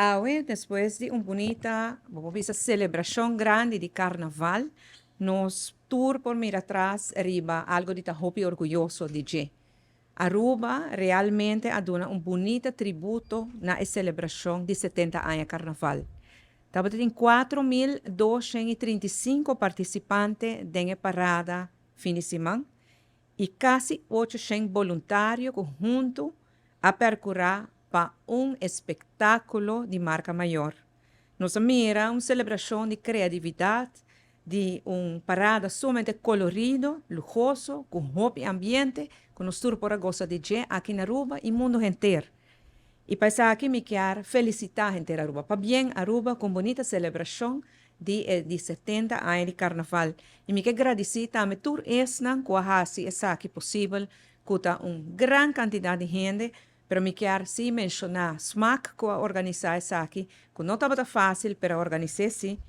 Ahora, después de una bonita, celebración grande de carnaval, nos tour por mirar atrás, arriba, algo de hopi orgulloso de je. Aruba realmente aduna un bonito tributo na celebración de 70 años carnaval. Estava tem 4.235 participantes da parada fim de semana e quase 800 voluntários juntos a percorrer para um espetáculo de marca maior. Nos mira uma celebração de criatividade, de uma parada somente colorido, luxuoso, com roupa e ambiente, que nos turpora gosta de gente aqui na Aruba e mundo inteiro. E para aqui me quero felicitar a gente de Aruba. Para bem, Aruba com bonita celebração de 70 anos de carnaval. E me quero agradecer também a todos esses que fazem isso aqui possível, com uma grande quantidade de gente. Pero me quero sim mencionar SMAC que organiza isso aqui, que não estava fácil para organizar-se,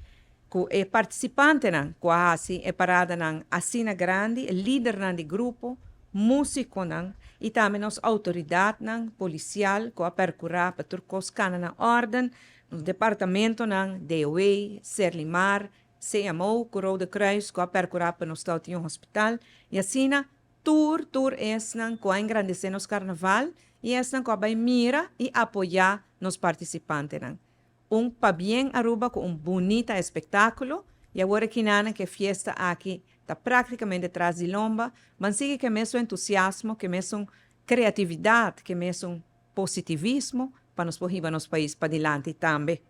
que é participante que fazem a parada assim grande, líder do grupo, músico e também as autoridades policial que a percorrer para turcos na ordem, no departamento DOE, Serlimar, CMO, Coro de Cruz, que a percorrer para nos hospital, e assim, tour es que a engrandecer nos carnaval, e es que vai mira e apoiar nos participantes. Pa bem Aruba com bonito espetáculo, e agora que que fiesta aqui está praticamente atrás de lomba, mas sigue que mesmo entusiasmo, que mesmo criatividade, que mesmo positivismo para nos porriba nos países para adiante também.